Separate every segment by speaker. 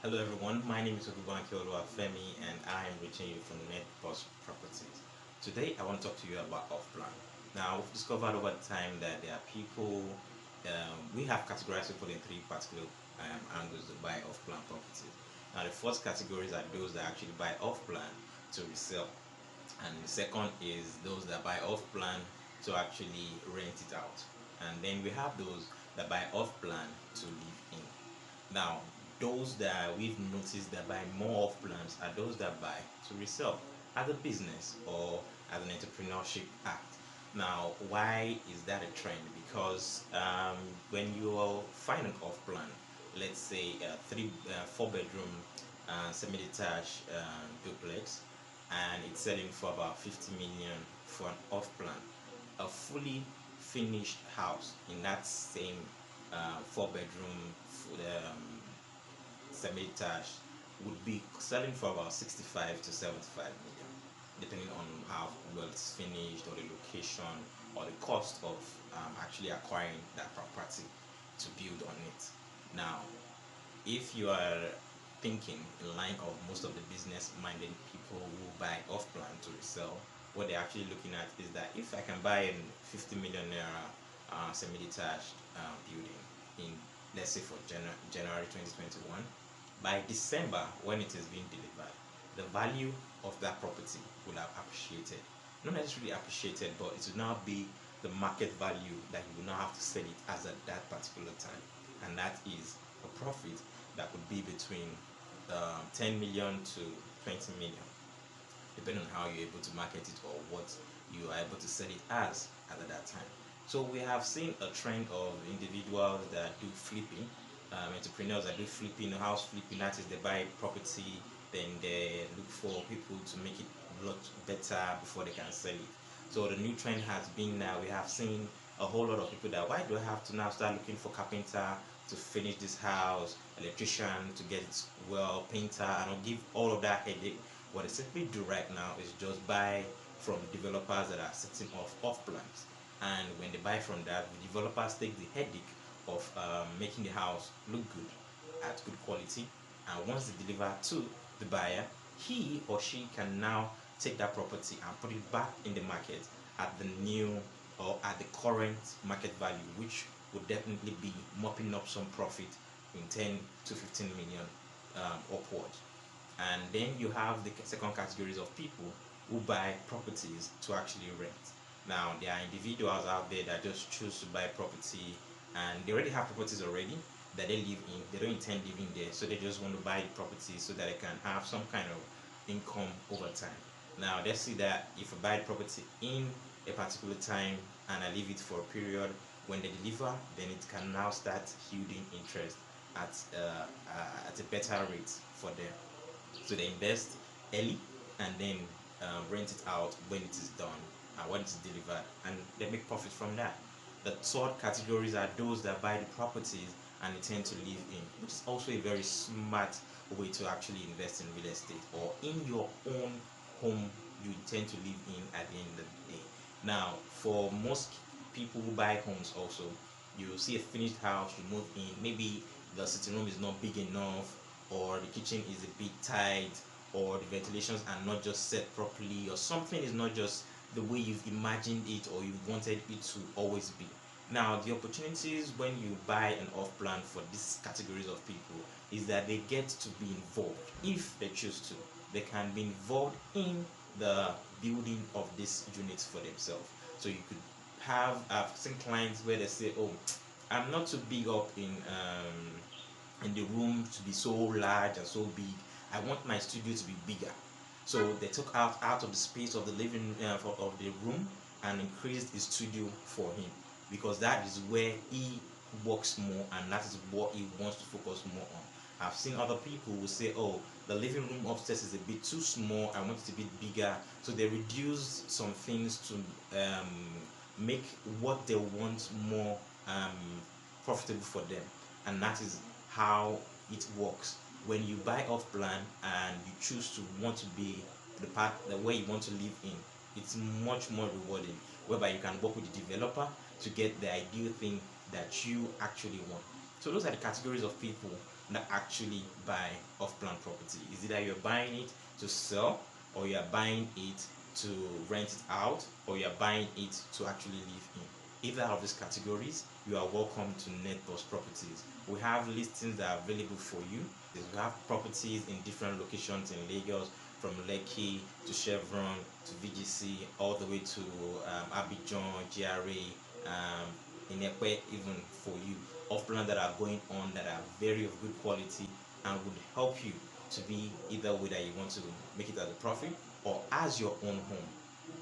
Speaker 1: Hello everyone, my name is Ogubanke Femi and I am reaching you from NetBOSS Properties. Today I want to talk to you about off-plan. Now we've discovered over time that there are people, we have categorized people in three particular angles to buy off-plan properties. Now the first categories are those that actually buy off-plan to resell, and the second is those that buy off-plan to actually rent it out. And then we have those that buy off-plan to live in. Now, those that we've noticed that buy more off plans are those that buy to resell as a business or as an entrepreneurship act. Now, why is that a trend? Because when you find an off plan, let's say four bedroom, semi-detached duplex, and it's selling for about 50 million for an off plan, a fully finished house in that same four bedroom semi-detached would be selling for about 65 to 75 million, depending on how well it's finished or the location or the cost of actually acquiring that property to build on it. Now, if you are thinking in line of most of the business-minded people who buy off-plan to resell, what they're actually looking at is that if I can buy a 50 million naira semi-detached building in, let's say, for January 2021, by December when it is being delivered, the value of that property will have appreciated. Not necessarily appreciated, but it will now be the market value that you will now have to sell it as at that particular time. And that is a profit that could be between 10 million to 20 million, depending on how you're able to market it or what you are able to sell it as at that time. So we have seen a trend of individuals that do flipping, entrepreneurs that do flipping, house flipping. That is, they buy property, then they look for people to make it look better before they can sell it. So the new trend has been that we have seen a whole lot of people that, why do I have to now start looking for carpenter to finish this house, electrician to get it well, painter, and I'll give all of that headache. What they simply do right now is just buy from developers that are setting off plans, and when they buy from that, the developers take the headache of making the house look good at good quality, and once they deliver to the buyer, he or she can now take that property and put it back in the market at the new or at the current market value, which would definitely be mopping up some profit in 10 to 15 million upwards. And then you have the second categories of people who buy properties to actually rent. Now there are individuals out there that just choose to buy property and they already have properties already that they live in. They don't intend living there, so they just want to buy the property so that they can have some kind of income over time. Now let's see that if I buy the property in a particular time and I leave it for a period, when they deliver, then it can now start yielding interest at a better rate for them. So they invest early and then rent it out when it is done and when it is delivered, and they make profit from that. The third categories are those that buy the properties and intend to live in, which is also a very smart way to actually invest in real estate or in your own home you intend to live in at the end of the day. Now, for most people who buy homes, also, you see a finished house, you move in, maybe the sitting room is not big enough, or the kitchen is a bit tight, or the ventilations are not just set properly, or something is not just the way you've imagined it or you wanted it to always be. Now, the opportunities when you buy an off plan for these categories of people is that they get to be involved if they choose to. They can be involved in the building of these units for themselves. So you could have I've seen clients where they say, "Oh, I'm not too big up in the room to be so large and so big. I want my studio to be bigger." So they took out of the space of the living of the room and increased the studio for him, because that is where he works more and that is what he wants to focus more on. I've seen other people who say, "Oh, the living room upstairs is a bit too small. I want it to be bigger." So they reduce some things to make what they want more profitable for them, and that is how it works. When you buy off plan and you choose to want to be the way you want to live in, it's much more rewarding, whereby you can work with the developer to get the ideal thing that you actually want. So those are the categories of people that actually buy off-plan property. Is either you're buying it to sell, or you're buying it to rent it out, or you're buying it to actually live in. Either of these categories, you are welcome to NetBOSS Properties. We have listings that are available for you. We have properties in different locations in Lagos, from Lekki to Chevron to VGC, all the way to Abidjan, GRA, in Epe, even for you. Off-plan that are going on that are very of good quality and would help you to be either way that you want to make it as a profit or as your own home,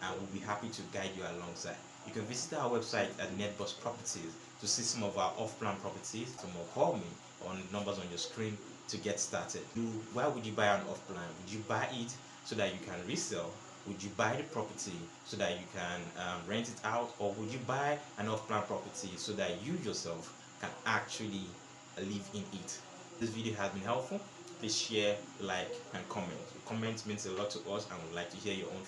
Speaker 1: and we'll be happy to guide you alongside. You can visit our website at NetBOSS Properties to see some of our off-plan properties. To more, call me on numbers on your screen to get started. Why would you buy an off-plan? Would you buy it so that you can resell? Would you buy the property so that you can rent it out, or would you buy an off-plan property so that you yourself can actually live in it? This video has been helpful. Please share, like, and comment. Comment means a lot to us, and we'd like to hear your own